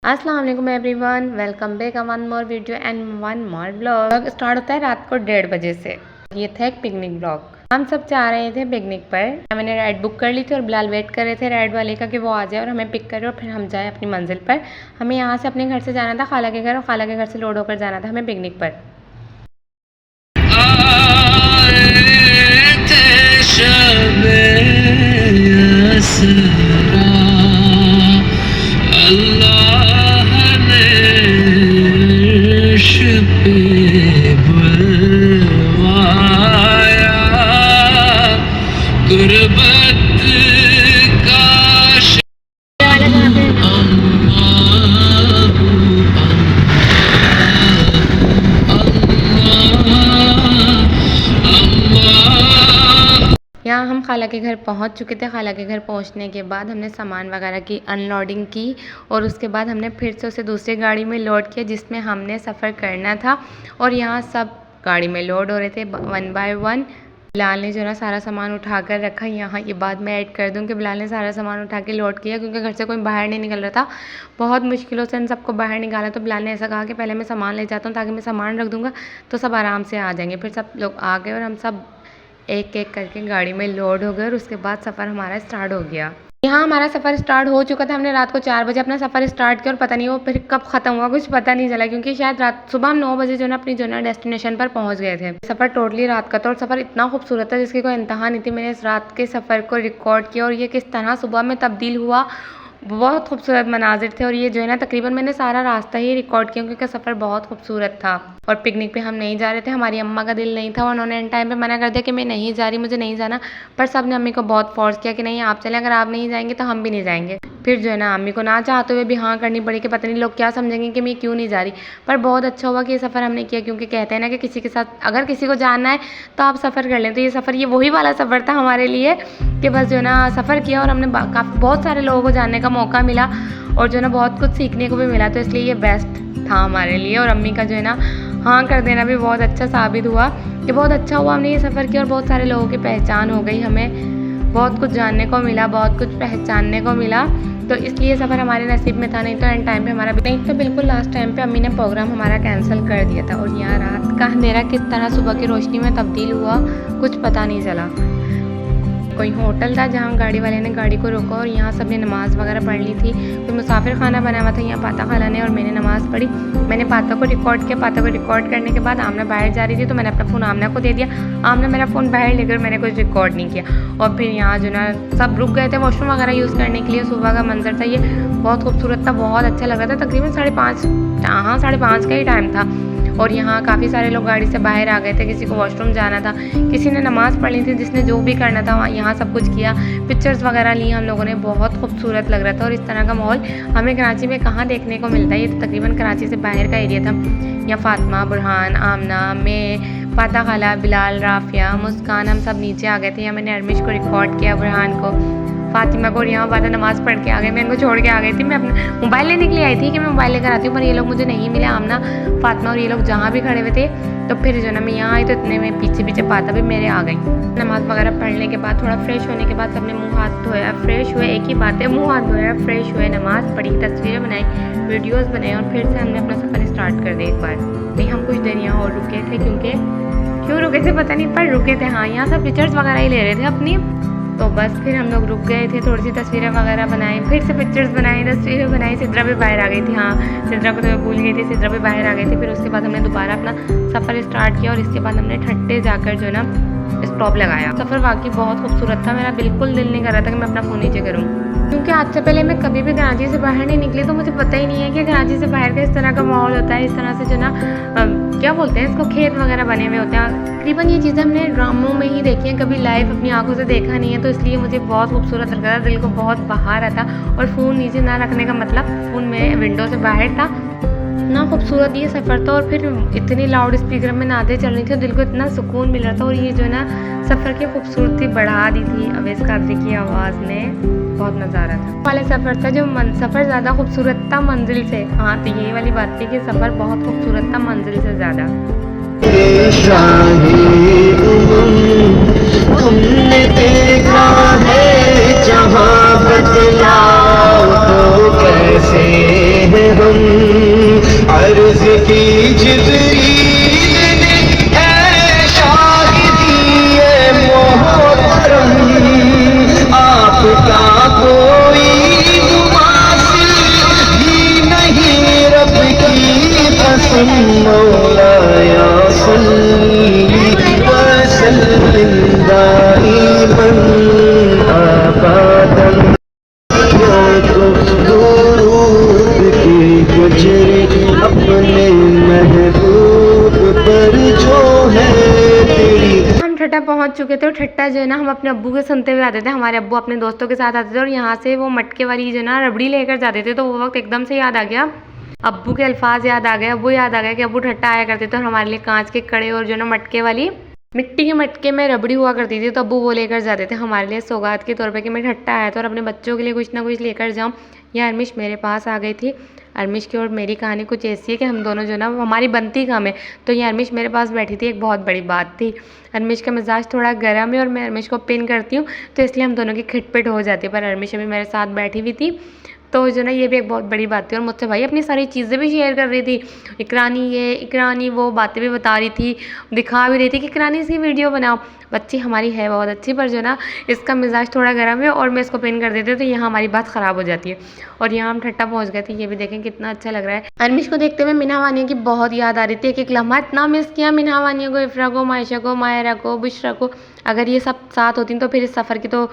अस्सलाम वालेकुम everyone, welcome back one more video and one more blog. Start होता है रात को 1:30 बजे से। ये था एक पिकनिक ब्लॉग। हम सब जा रहे थे पिकनिक पर। मैंने राइड बुक कर ली थी और बिलाल वेट कर रहे थे राइड वाले का कि वो आ जाए और हमें पिक करे और फिर हम जाए अपनी मंजिल पर। हमें यहाँ से अपने घर से जाना था खाला के घर और खाला के घर से लोड होकर जाना था हमें पिकनिक पर। यहाँ हम खाला के घर पहुँच चुके थे। खाला के घर पहुँचने के बाद हमने सामान वगैरह की अनलोडिंग की और उसके बाद हमने फिर से उसे दूसरी गाड़ी में लोड किया जिसमें हमने सफ़र करना था। और यहाँ सब गाड़ी में लोड हो रहे थे वन बाय वन। बिलाल ने जो ना सारा सामान उठा कर रखा। यहाँ ये बात मैं ऐड कर दूँ कि बिलाल ने सारा सामान उठा के लोड किया क्योंकि घर से कोई बाहर नहीं निकल रहा था। बहुत मुश्किलों से इन सबको बाहर निकाला तो बिलाल ने ऐसा कहा कि पहले मैं सामान ले जाता हूँ ताकि मैं सामान रख दूँगा तो सब आराम से आ जाएंगे। फिर सब लोग आ गए और हम सब एक एक करके गाड़ी में लोड हो गए और उसके बाद सफ़र हमारा स्टार्ट हो गया। यहाँ हमारा सफ़र स्टार्ट हो चुका था। हमने रात को 4 बजे अपना सफ़र स्टार्ट किया और पता नहीं वो फिर कब ख़त्म हुआ कुछ पता नहीं चला क्योंकि शायद रात सुबह हम 9 बजे जो ना अपनी जो ना डेस्टिनेशन पर पहुँच गए थे। सफ़र टोटली रात का था और सफ़र इतना खूबसूरत था जिसकी कोई इंतहा नहीं थी। मैंने इस रात के सफ़र को रिकॉर्ड किया और ये किस तरह सुबह में तब्दील हुआ, बहुत खूबसूरत मनाजिर थे। और ये जो है ना तकरीबन मैंने सारा रास्ता ही रिकॉर्ड किया क्योंकि सफ़र बहुत खूबसूरत था। और पिकनिक पे हम नहीं जा रहे थे, हमारी अम्मा का दिल नहीं था और उन्होंने इन टाइम पे मना कर दिया कि मैं नहीं जा रही, मुझे नहीं जाना। पर सब ने अम्मी को बहुत फोर्स किया कि नहीं आप चलें, अगर आप नहीं जाएंगे तो हम भी नहीं जाएंगे। फिर जो है ना अम्मी को ना चाहते हुए भी हाँ करनी पड़ी कि पता नहीं लोग क्या समझेंगे कि मैं क्यों नहीं जा रही। पर बहुत अच्छा हुआ कि ये सफ़र हमने किया क्योंकि कहते हैं ना कि किसी के साथ अगर किसी को जाना है तो आप सफ़र कर लें। तो ये सफ़र ये वही वाला सफ़र था हमारे लिए कि बस जो है ना सफ़र किया और हमने बहुत सारे लोगों को जानने का मौका मिला और जो है ना बहुत कुछ सीखने को भी मिला। तो इसलिए ये बेस्ट था हमारे लिए। और अम्मी का जो है ना हाँ कर देना भी बहुत अच्छा साबित हुआ कि बहुत अच्छा हुआ हमने ये सफ़र किया और बहुत सारे लोगों की पहचान हो गई, हमें बहुत कुछ जानने को मिला, बहुत कुछ पहचानने को मिला। तो इसलिए सफ़र हमारे नसीब में था, नहीं तो एंड टाइम पे हमारा नहीं तो बिल्कुल लास्ट टाइम पे अम्मी ने प्रोग्राम हमारा कैंसिल कर दिया था। और यहाँ रात का अंधेरा किस तरह सुबह की रोशनी में तब्दील हुआ कुछ पता नहीं चला। कोई होटल था जहाँ गाड़ी वाले ने गाड़ी को रोका और यहाँ सब ने नमाज़ वगैरह पढ़ ली थी। कोई मुसाफिर खाना बना हुआ था, यहाँ पाता खाला ने और मैंने नमाज़ पढ़ी। मैंने पाता को रिकॉर्ड किया। पाता को रिकॉर्ड करने के बाद आमना बाहर जा रही थी तो मैंने अपना फ़ोन आमना को दे दिया। आमना मेरा फ़ोन बाहर लेकर मैंने कुछ रिकॉर्ड नहीं किया। और फिर यहाँ जो ना सब रुक गए थे वॉशरूम वगैरह यूज़ करने के लिए। सुबह का मंजर था, ये बहुत खूबसूरत था, बहुत अच्छा लग रहा था। तकरीबन 5:30 का ही टाइम था और यहाँ काफ़ी सारे लोग गाड़ी से बाहर आ गए थे। किसी को वॉशरूम जाना था, किसी ने नमाज़ पढ़नी थी, जिसने जो भी करना था यहाँ सब कुछ किया। पिक्चर्स वगैरह ली हम लोगों ने, बहुत खूबसूरत लग रहा था। और इस तरह का माहौल हमें कराची में कहाँ देखने को मिलता है। ये तो तकरीबन कराची से बाहर का एरिया था। यहाँ फातिमा, बुरहान, आमना, मैं, पाता खाला, बिलाल, राफिया, मुस्कान हम सब नीचे आ गए थे। यहाँ मैंने अरमिश को रिकॉर्ड किया, बुरहान को, फातिमा को। यहाँ बाद नमाज़ पढ़ के आ गई, मैं इनको छोड़ के आ गई थी। मैं अपना मोबाइल लेने के लिए आई थी कि मैं मोबाइल लेकर आती हूँ पर ये लोग मुझे नहीं मिले। आमना, फातिमा और ये लोग जहाँ भी खड़े हुए थे। तो फिर जो ना मैं यहाँ आई तो इतने में पीछे पीछे पाता भी मेरे आ गई। नमाज़ वगैरह पढ़ने के बाद थोड़ा फ्रेश होने के बाद सबने मुँह हाथ धोया, फ्रेश हुए। एक ही बात है, मुँह हाथ धोया, फ्रेश हुए, नमाज़ पढ़ी, तस्वीरें बनाई, वीडियोज़ बनाए और फिर से हमने अपना सफ़र स्टार्ट कर दिया एक बार। नहीं हम कुछ देर यहाँ और रुके थे क्योंकि क्यों रुके थे पता नहीं पर रुके थे। हाँ यहाँ सब पिक्चर्स वगैरह ही ले रहे थे अपनी। तो बस फिर हम लोग रुक गए थे, थोड़ी सी तस्वीरें वगैरह बनाई, फिर से पिक्चर्स बनाई, तस्वीरें बनाई। सिद्रा भी बाहर आ गई थी। हाँ सिद्रा को तो मैं भूल गई थी, सिद्रा भी बाहर आ गई थी। फिर उसके बाद हमने दोबारा अपना सफ़र स्टार्ट किया और इसके बाद हमने ठट्टे जाकर जो ना स्टॉप लगाया। सफ़र वाकई बहुत खूबसूरत था। मेरा बिल्कुल दिल नहीं कर रहा था कि मैं अपना फ़ोन नीचे करूँ क्योंकि आज से पहले मैं कभी भी कराची से बाहर नहीं निकली तो मुझे पता ही नहीं है कि कराची से बाहर का इस तरह का माहौल होता है। इस तरह से जो ना क्या बोलते हैं इसको, खेत वगैरह बने हुए होते हैं। तकरीबन ये चीज़ें हमने ड्रामों में ही देखी हैं, कभी लाइव अपनी आंखों से देखा नहीं है। तो इसलिए मुझे बहुत खूबसूरत लग रहा था, दिल को बहुत बहा रहा था। और फ़ोन नीचे ना रखने का मतलब फ़ोन में विंडो से बाहर था। इतना खूबसूरत ये सफ़र था और फिर इतनी लाउड स्पीकर में नादे चल रही थी, दिल को इतना सुकून मिल रहा था। और ये जो है ना सफ़र की खूबसूरती बढ़ा दी थी अवैस कादरी की आवाज़ ने, बहुत मज़ा आ रहा था। वाले सफ़र था जो सफ़र ज़्यादा खूबसूरत था मंजिल से। हाँ तो यही वाली बात थी कि सफ़र बहुत खूबसूरत था मंजिल से ज़्यादा। तुमने देखा है जहाँ बदलाव तो कैसे हैं हम, अर्ज की जिब्रील ने ऐ शाहिदी ए मोहतरम, आपका कोई मुमासिल ही नहीं रब की कसम, मौलाया सल्ली व सल्लिम दाइमन अबदन, अपने महबूब पर जो है तेरी। हम ठट्टा पहुंच चुके थे और ठट्टा जो है ना हम अपने अब्बू के सुनते हुए आते थे। हमारे अब्बू अपने दोस्तों के साथ आते थे और यहाँ से वो मटके वाली जो है ना रबड़ी लेकर जाते थे। तो वो वक्त एकदम से याद आ गया, अब्बू के अल्फाज याद आ गए, अब्बू याद आ गया कि अब्बू ठट्टा आया करते थे और हमारे लिए कांच के कड़े और जो ना मटके वाली मिट्टी के मटके में रबड़ी हुआ करती थी। तो अब्बू वो लेकर जाते थे हमारे लिए सौगात के तौर पे कि मैं ठट्टा आया था और अपने बच्चों के लिए कुछ ना कुछ लेकर जाऊँ। यह अरमिश मेरे पास आ गई थी। अरमिश की और मेरी कहानी कुछ ऐसी है कि हम दोनों जो ना हमारी बनती कम है। तो ये अरमिश मेरे पास बैठी थी, एक बहुत बड़ी बात थी। अरमिश का मिजाज थोड़ा गर्म है और मैं अरमिश को पिन करती हूँ तो इसलिए हम दोनों की खिटपिट हो जाती है। पर अरमिश अभी मेरे साथ बैठी हुई थी तो जो ना ये भी एक बहुत बड़ी बात थी। और मुझसे भाई अपनी सारी चीज़ें भी शेयर कर रही थी, इकरानी ये इकरानी वो बातें भी बता रही थी, दिखा भी रही थी कि इकरानी इसकी वीडियो बनाओ। बच्ची हमारी है बहुत अच्छी, पर जो ना इसका मिजाज थोड़ा गर्म है और मैं इसको पिन कर देती हूँ तो यहाँ हमारी बात ख़राब हो जाती है। और यहाँ हम ठट्टा पहुँच गए थे। ये भी देखें कितना अच्छा लग रहा है। अरमिश को देखते हुए मिन्हा वानिया की बहुत याद आ रही थी। एक एक लम्हा इतना मिस किया मिन्हा वानिया को, इफ्रा को, मायशा को, मायरा को, बुशरा को। अगर ये सब साथ होती तो फिर इस सफ़र की तो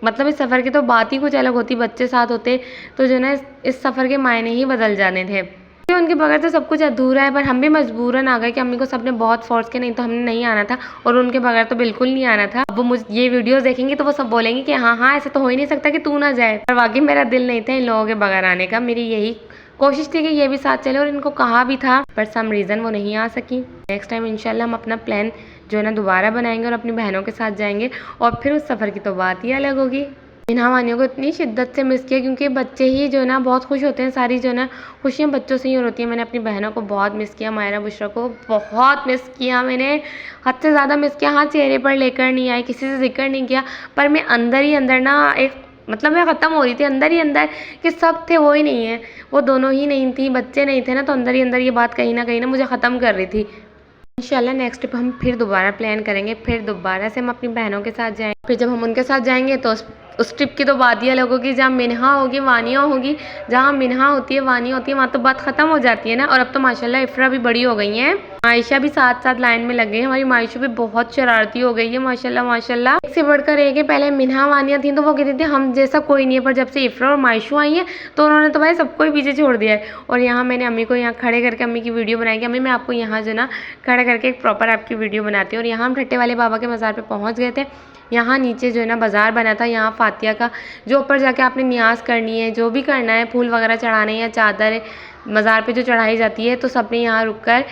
मतलब इस सफ़र की तो बात ही कुछ अलग होती। बच्चे साथ होते तो जो ना इस सफ़र के मायने ही बदल जाने थे। उनके बगैर तो सब कुछ अधूरा है। पर हम भी मजबूरन आ गए कि अम्मी को सबने बहुत फोर्स किया, नहीं तो हमने नहीं आना था और उनके बगैर तो बिल्कुल नहीं आना था। अब वो मुझे ये वीडियोस देखेंगे तो वो सब बोलेंगे कि हाँ हाँ ऐसा तो हो ही नहीं सकता कि तू ना जाए। पर वाकई मेरा दिल नहीं था इन लोगों के बगैर आने का। मेरी यही कोशिश थी कि ये भी साथ चले और इनको कहा भी था, पर सम रीज़न वो नहीं आ सकी। नेक्स्ट टाइम इंशाल्लाह हम अपना प्लान जो है ना दोबारा बनाएंगे और अपनी बहनों के साथ जाएंगे और फिर उस सफ़र की तो बात ही अलग होगी। मिन्हा वानियों को इतनी शिद्दत से मिस किया क्योंकि बच्चे ही जो ना बहुत खुश होते हैं, सारी जो ना खुशियाँ बच्चों से ही होती हैं। मैंने अपनी बहनों को बहुत मिस किया, मायरा बुशरा को बहुत मिस किया मैंने, हद से ज़्यादा मिस किया। हाँ चेहरे पर लेकर नहीं आई, किसी से जिक्र नहीं किया, पर मैं अंदर ही अंदर ना एक मतलब मैं ख़त्म हो रही थी अंदर ही अंदर कि सब थे वो ही नहीं है, वो दोनों ही नहीं थी, बच्चे नहीं थे ना। तो अंदर ही अंदर ये बात कहीं ना मुझे ख़त्म कर रही थी। इंशाल्लाह नेक्स्ट ट्रिप हम फिर दोबारा प्लान करेंगे, फिर दोबारा से हम अपनी बहनों के साथ जाएंगे। फिर जब हम उनके साथ जाएंगे तो उस ट्रिप की तो बात ही अलग होगी। जहाँ मिन्हा होगी वानिया होगी, जहाँ मिन्हा होती है वानिया होती है वहाँ तो बात ख़त्म हो जाती है ना। और अब तो माशाल्लाह इफ्रा भी बड़ी हो गई हैं, मायशा भी साथ साथ लाइन में लग गई है। हमारी मायशा भी बहुत शरारती हो गई है माशाल्लाह माशाल्लाह। एक से बढ़कर एक है। पहले मिन्हा वानिया थी तो वो कहती थी हम जैसा कोई नहीं है, पर जब से इफ्रा और मायशू आई हैं तो उन्होंने तो भाई सबको ही पीछे छोड़ दिया है। और यहाँ मैंने अम्मी को यहाँ खड़े करके अम्मी की वीडियो बनाई कि अम्मी मैं आपको यहाँ जो ना खड़े करके एक प्रॉपर आपकी वीडियो बनाती हूँ। और यहाँ हम ठट्टे वाले बाबा के मज़ार पर पहुँच गए थे। यहाँ नीचे जो है ना बाज़ार बना था, यहाँ फातिया का जो ऊपर जाके आपने नियाज़ करनी है, जो भी करना है, फूल वगैरह चढ़ाने या चादर मज़ार पे जो चढ़ाई जाती है, तो सबने यहाँ रुक कर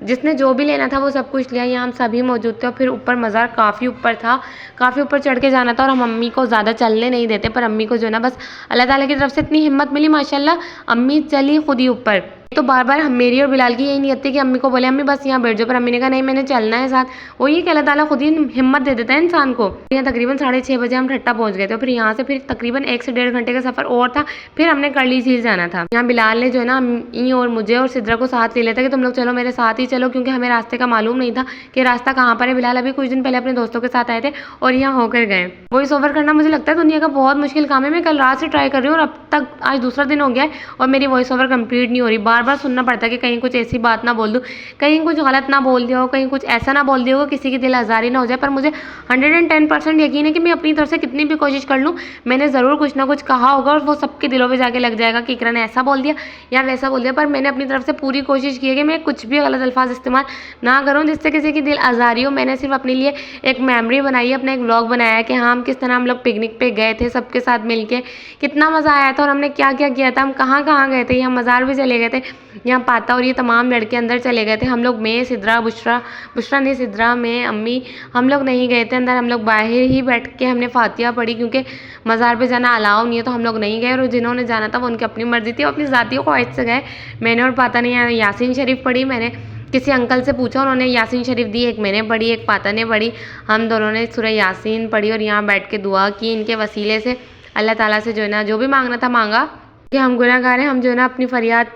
जिसने जो भी लेना था वो सब कुछ लिया। यहाँ हम सभी मौजूद थे और फिर ऊपर मज़ार काफ़ी ऊपर था, काफ़ी ऊपर चढ़ के जाना था और हम अम्मी को ज़्यादा चलने नहीं देते। पर अम्मी को जो ना बस अल्लाह ताला की तरफ से इतनी हिम्मत मिली माशाल्लाह, अम्मी चली खुद ही ऊपर। तो बार बार हम मेरी और बिलाल की यही नियत थी कि अम्मी को बोले अम्मी बस यहाँ बैठ जाओ, पर अम्मी ने कहा नहीं मैंने चलना है साथ। वो ये कि अल्लाह ताला खुद ही हिम्मत दे देता है इंसान को। यहाँ तकरीबन 6:30 बजे हम ठट्टा पहुँच गए थे। फिर यहाँ से फिर तकरीबन 1 से 1.5 घंटे का सफ़र और था। फिर हमने करली झील जाना था। यहाँ बिलाल ने जो है ना अम्मी और मुझे और सिद्रा को साथ ले लिया था कि तुम लोग चलो मेरे साथ ही चलो, क्योंकि हमें रास्ते का मालूम नहीं था कि रास्ता कहाँ पर है। बिलाल अभी कुछ दिन पहले अपने दोस्तों के साथ आए थे और यहाँ होकर गए। वॉइस ओवर करना मुझे लगता है दुनिया का बहुत मुश्किल काम है। मैं कल रात से ट्राई कर रही हूँ और अब तक आज दूसरा दिन हो गया है और मेरी वॉइस ओवर कंप्लीट नहीं हो रही। बार बार सुनना पड़ता है कि कहीं कुछ ऐसी बात ना बोल दूँ, कहीं कुछ गलत ना बोल दिया हो, कहीं कुछ ऐसा ना बोल दिया हो किसी की दिल आज़ारी ना हो जाए। पर मुझे 110% यकीन है कि मैं अपनी तरफ से कितनी भी कोशिश कर लूँ मैंने ज़रूर कुछ ना कुछ कहा होगा और वो सबके दिलों पे जाके लग जाएगा कि इकरा ने ऐसा बोल दिया या वैसा बोल दिया। पर मैंने अपनी तरफ से पूरी कोशिश की है कि मैं कुछ भी गलत अल्फाज इस्तेमाल ना करूँ जिससे किसी की दिल आज़ारी हो। मैंने सिर्फ अपने लिए एक मेमोरी बनाई है, अपना एक व्लॉग बनाया है कि हाँ हम किस तरह हम लोग पिकनिक पे गए थे सबके साथ मिलके, कितना मज़ा आया था और हमने क्या क्या किया था, हम कहाँ कहाँ गए थे। यहाँ मज़ार भी चले गए थे, यहाँ पाता और ये तमाम लड़के अंदर चले गए थे। हम लोग मैं सिद्रा बुशरा ने सिद्रा मैं अम्मी हम लोग नहीं गए थे अंदर। हम लोग बाहर ही बैठ के हमने फातिया पढ़ी क्योंकि मज़ार पे जाना अलाउ नहीं है, तो हम लोग नहीं गए। और जिन्होंने जाना था वो उनकी अपनी मर्ज़ी थी, अपनी ज़ाती ख्वाहिश से गए। मैंने और पाता ने यहाँ यासीन शरीफ पढ़ी। मैंने किसी अंकल से पूछा, उन्होंने यासीन शरीफ दी, एक मैंने पढ़ी एक पाता ने पढ़ी। हम दोनों ने सूरह यासीन पढ़ी और यहाँ बैठ के दुआ की इनके वसीले से। अल्लाह ताला से जो है ना जो भी मांगना था मांगा कि हम गुनहगार हैं, हम जो है ना अपनी फरियाद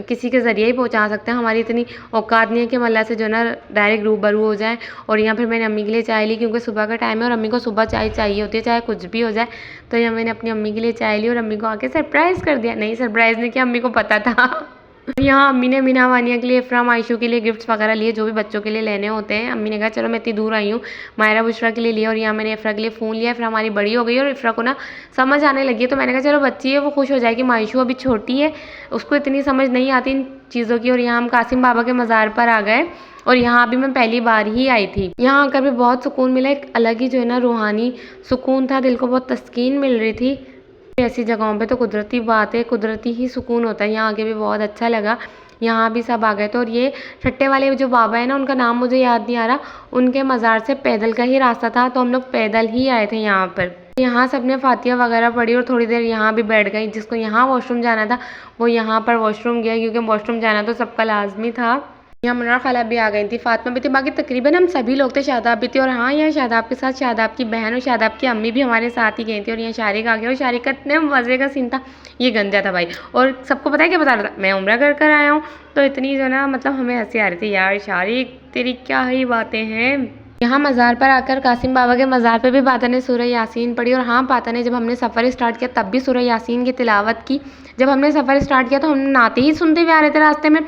किसी के ज़रिए ही पहुँचा सकते हैं। हमारी इतनी औकात नहीं है कि हम अल्लाह से जो है ना डायरेक्ट रूबरू हो जाएँ। और यहाँ फिर मैंने अम्मी के लिए चाय ली, क्योंकि सुबह का टाइम है और अम्मी को सुबह चाय चाहिए होती है, चाहे कुछ भी हो जाए। तो यहाँ मैंने अपनी अम्मी के लिए चाय ली और अम्मी को आके सरप्राइज़ कर दिया। नहीं, सरप्राइज़ नहीं किया, अम्मी को पता था। यहाँ अम्मी ने मीना वानिया के लिए, इफ़राम आयशू के लिए गिफ्ट्स वगैरह लिए, जो भी बच्चों के लिए लेने होते हैं। अम्मी ने कहा चलो मैं इतनी दूर आई हूँ, मायरा बुशरा के लिए लिया और यहाँ मैंने इफ़रा के लिए फ़ोन लिया। फिर हमारी बड़ी हो गई और इफ़रा को ना समझ आने लगी है, तो मैंने कहा चलो बच्ची है वो खुश हो जाएगी, मायशू अभी छोटी है, उसको इतनी समझ नहीं आती इन चीज़ों की। और यहाँ हम कासिम बाबा के मज़ार पर आ गए और यहाँ भी मैं पहली बार ही आई थी। यहाँ आकर भी बहुत सुकून मिला, एक अलग ही जो है ना रूहानी सुकून था, दिल को बहुत तस्कीन मिल रही थी। ऐसी जगहों पे तो कुदरती बात है, कुदरती ही सुकून होता है। यहाँ आके भी बहुत अच्छा लगा। यहाँ भी सब आ गए थे और ये छट्टे वाले जो बाबा है ना, उनका नाम मुझे याद नहीं आ रहा, उनके मज़ार से पैदल का ही रास्ता था, तो हम लोग पैदल ही आए थे यहाँ पर। यहाँ सबने फातिया वगैरह पढ़ी और थोड़ी देर यहाँ भी बैठ गई। जिसको यहाँ वॉशरूम जाना था वो यहाँ पर वॉशरूम गया, क्योंकि वॉशरूम जाना तो सबका लाजमी था। यहाँ मुनव्वर खाला भी आ गई थी, फातिमा भी थी, बाकी तकरीबन हम सभी लोग थे, शादाब भी थी। और हाँ, यहाँ शादाब के साथ शादाब की बहन और शादाब की अम्मी भी हमारे साथ ही गई थी। और यहाँ शारिक आ गया और शारिक का इतने मज़े का सीन था, ये गंजा था भाई। और सबको पता है क्या बता रहा था, मैं उम्रा कर आया हूँ। तो इतनी जो ना मतलब हमें हंसी आ रही थी, यार शारिक तेरी क्या ही बातें हैं। यहाँ मज़ार पर आकर कासिम बाबा के मज़ार पे भी पाता ने सूरह यासीन पढ़ी। और हाँ, पाता ने जब हमने सफ़र स्टार्ट किया तब भी सूरह यासीन की तिलावत की। जब हमने सफ़र स्टार्ट किया तो हम नाते ही सुनते हुए आ रहे थे रास्ते में।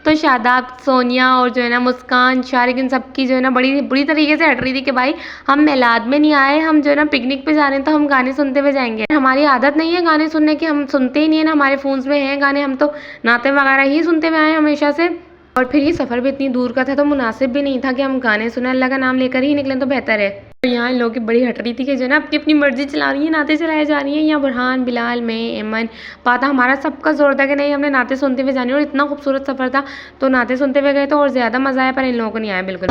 तो शादाब, सोनिया और जो है ना मुस्कान, शारिक, इन सब की जो है ना बड़ी बुरी तरीके से हट रही थी कि भाई हम मिलाद में नहीं आए, हम जो है ना पिकनिक पे जा रहे हैं, तो हम गाने सुनते हुए जाएंगे। हमारी आदत नहीं है गाने सुनने की, हम सुनते ही नहीं है ना, हमारे फ़ोन्स में हैं गाने, हम तो नाते वगैरह ही सुनते हुए आए हैं हमेशा से। और फिर ये सफ़र भी इतनी दूर का था, तो मुनासिब भी नहीं था कि हम गाने सुने, अल्लाह का नाम लेकर ही निकलें तो बेहतर है। तो यहाँ लोगों की बड़ी हट रही थी कि जो ना अपनी अपनी मर्जी चला रही है, नाते चलाए जा रही हैं। यहाँ बुरहान, बिलाल, मैं, एमन, पाता, हमारा सबका जोर था कि नहीं हमने नाते सुनते हुए जानी। और इतना खूबसूरत सफ़र था, तो नाते सुनते हुए गए तो और ज़्यादा मज़ा आया, पर इन लोगों को नहीं आया बिल्कुल।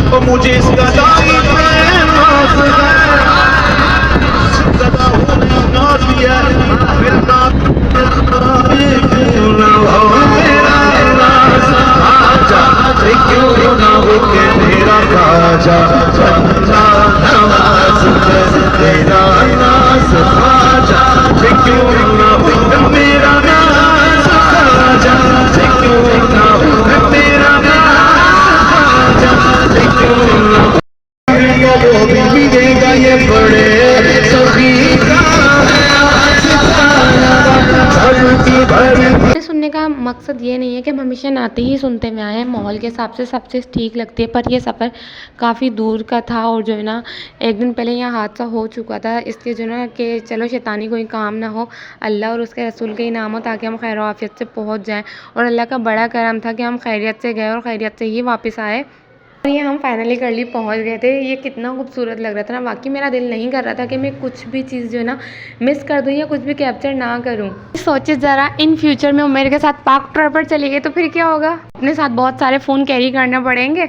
तो मुझे इस गदाई पे नाज है, गदा होने नाज दिया, फिर नाज क्यों ना हो मेरा नाज, आजा क्यों ना हो के मेरा खाजा, बंदा नवाज तेरा नाज, आजा क्यों ना हो मेरा नाज, आजा क्यों ना हो मेरा वो भी देगा ये बड़े सखी का सुनने का मकसद ये नहीं है कि हम हमेशा नाते ही सुनते हुए आए हैं, माहौल के हिसाब से सबसे ठीक लगती है। पर ये सफ़र काफ़ी दूर का था और जो है ना एक दिन पहले यहाँ हादसा हो चुका था, इसलिए जो ना कि चलो शैतानी कोई काम ना हो, अल्लाह और उसके रसूल के ही नाम हो, ताकि हम खैर आफियत से पहुँच जाएँ। और अल्लाह का बड़ा करम था कि हम खैरियत से गए और खैरियत से ही वापस आए। और ये हम फाइनली करली पहुंच गए थे। ये कितना खूबसूरत लग रहा था ना, वाकई मेरा दिल नहीं कर रहा था कि मैं कुछ भी चीज़ जो है ना मिस कर दूँ या कुछ भी कैप्चर ना करूँ। सोचे ज़रा इन फ्यूचर में मेरे के साथ पाक ट्रिप पर चली गई तो फिर क्या होगा, अपने साथ बहुत सारे फ़ोन कैरी करना पड़ेंगे।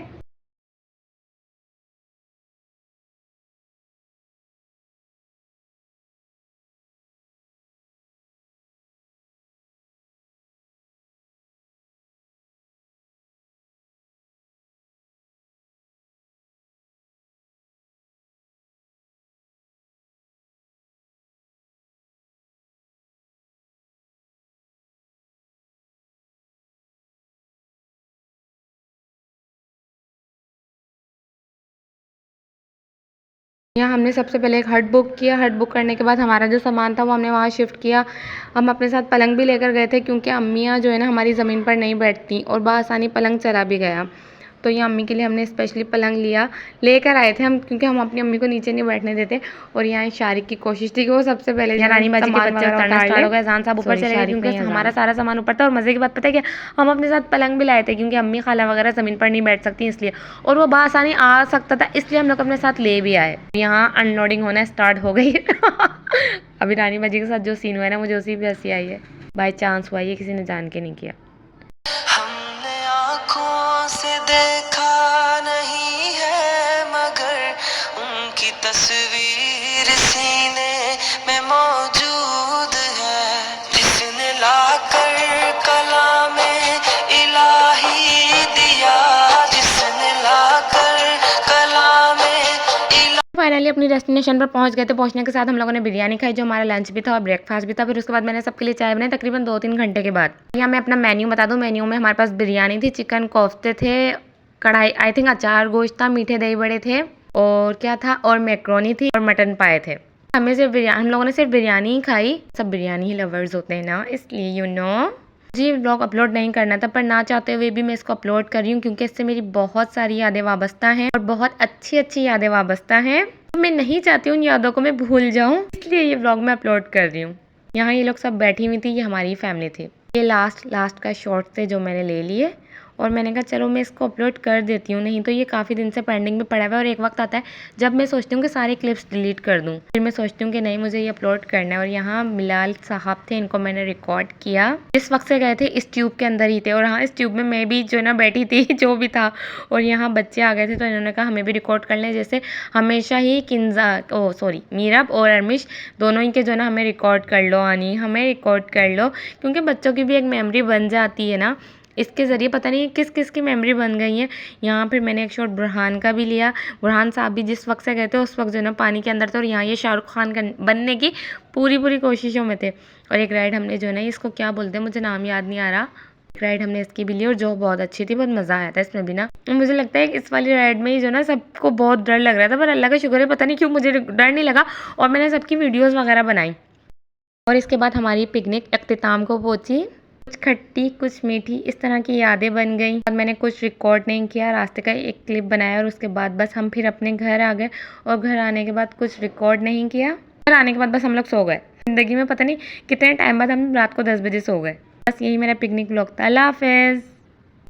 यहाँ हमने सबसे पहले एक हट बुक किया। हट बुक करने के बाद हमारा जो सामान था वो हमने वहाँ शिफ्ट किया। हम अपने साथ पलंग भी लेकर गए थे, क्योंकि अम्मियाँ जो है ना हमारी ज़मीन पर नहीं बैठती और बआसानी पलंग चला भी गया। तो ये अम्मी के लिए हमने स्पेशली पलंग लेकर आए थे हम, क्योंकि हम अपनी अम्मी को नीचे नहीं बैठने देते। और यहाँ शारिक की कोशिश थी कि वो सबसे पहले रानी बाजी के बच्चे उतारना स्टार्ट हो गए, अज़ान साहब ऊपर चले गए, क्योंकि हमारा सारा सामान ऊपर था। और मज़े की बात पता है क्या, हम अपने साथ पलंग भी लाए थे, क्योंकि अम्मी खाला वगैरह ज़मीन पर नहीं बैठ सकती इसलिए, और वो बआसानी आ सकता था, इसलिए हम लोग अपने साथ ले भी आए। यहाँ अनलोडिंग होना स्टार्ट हो गई अभी रानी बाजी के साथ जो सीन हुआ है ना, मुझे उसी भी हंसी आई है। बाई चांस हुआ, ये किसी ने जान के नहीं किया। हमने आँखों से देखा नहीं है, मगर उनकी तस्वीर सीने अपनी डेस्टिनेशन पर पहुंच गए थे। पहुंचने के साथ हम लोगों ने बिरयानी खाई, जो हमारा लंच भी था और ब्रेकफास्ट भी था। फिर उसके बाद मैंने सबके लिए चाय बनाई तकरीबन 2-3 घंटे के बाद। यहाँ मैं अपना मेन्यू बता दूँ। मेन्यू में हमारे पास बिरयानी थी, चिकन कोफ्ते थे, कढ़ाई आई थिंक अचार गोश्त था, मीठे दही बड़े थे और क्या था, और मैक्रोनी थी और मटन पाए थे। हम लोगों ने सिर्फ बिरयानी ही खाई। सब बिरयानी ही लवर्स होते हैं ना, इसलिए जी व्लॉग अपलोड नहीं करना था, पर ना चाहते हुए भी मैं इसको अपलोड कर रही हूँ क्योंकि इससे मेरी बहुत सारी यादें वाबस्ता हैं और बहुत अच्छी अच्छी यादें वाबस्ता हैं। तो मैं नहीं चाहती उन यादों को मैं भूल जाऊँ, इसलिए ये व्लॉग मैं अपलोड कर रही हूँ। यहाँ ये लोग सब बैठी हुई थी, ये हमारी फैमिली थी। ये लास्ट का शॉर्ट थे जो मैंने ले लिए और मैंने कहा चलो मैं इसको अपलोड कर देती हूँ, नहीं तो ये काफ़ी दिन से पेंडिंग में पड़ा हुआ है और एक वक्त आता है जब मैं सोचती हूँ कि सारे क्लिप्स डिलीट कर दूँ, फिर मैं सोचती हूँ कि नहीं मुझे ये अपलोड करना है। और यहाँ बिलाल साहब थे, इनको मैंने रिकॉर्ड किया। इस वक्त से गए थे इस ट्यूब के अंदर ही थे और हाँ इस ट्यूब में मैं भी जो ना बैठी थी जो भी था। और यहाँ बच्चे आ गए थे तो इन्होंने कहा हमें भी रिकॉर्ड कर लें, जैसे हमेशा ही मीरब और अरमिश दोनों ही के जो ना हमें रिकॉर्ड कर लो, आनी हमें रिकॉर्ड कर लो, क्योंकि बच्चों की भी एक मेमोरी बन जाती है ना। इसके ज़रिए पता नहीं किस किस की मेमोरी बन गई है। यहाँ फिर मैंने एक शॉट बुरहान का भी लिया। बुरहान साहब भी जिस वक्त से गए थे उस वक्त जो ना पानी के अंदर थे और यहाँ ये शाहरुख खान बनने की पूरी कोशिशों में थे। और एक राइड हमने जो ना इसको क्या बोलते हैं मुझे नाम याद नहीं आ रहा, एक राइड हमने इसकी भी ली और जो बहुत अच्छी थी, बहुत मज़ा आया था इसमें भी ना। मुझे लगता है इस वाली राइड में ही जो ना सबको बहुत डर लग रहा था, पर अल्लाह का शुक्र है पता नहीं क्यों मुझे डर नहीं लगा और मैंने सबकी वीडियोज़ वगैरह बनाई। और इसके बाद हमारी पिकनिक अख्तिताम को पहुँची। कुछ खट्टी कुछ मीठी इस तरह की यादें बन गई और मैंने कुछ रिकॉर्ड नहीं किया, रास्ते का एक क्लिप बनाया और उसके बाद बस हम फिर अपने घर आ गए। और घर आने के बाद कुछ रिकॉर्ड नहीं किया, घर आने के बाद बस हम लोग सो गए। ज़िंदगी में पता नहीं कितने टाइम बाद हम रात को 10 बजे सो गए। बस यही मेरा पिकनिक व्लॉग था। अल्लाह हाफ़िज़।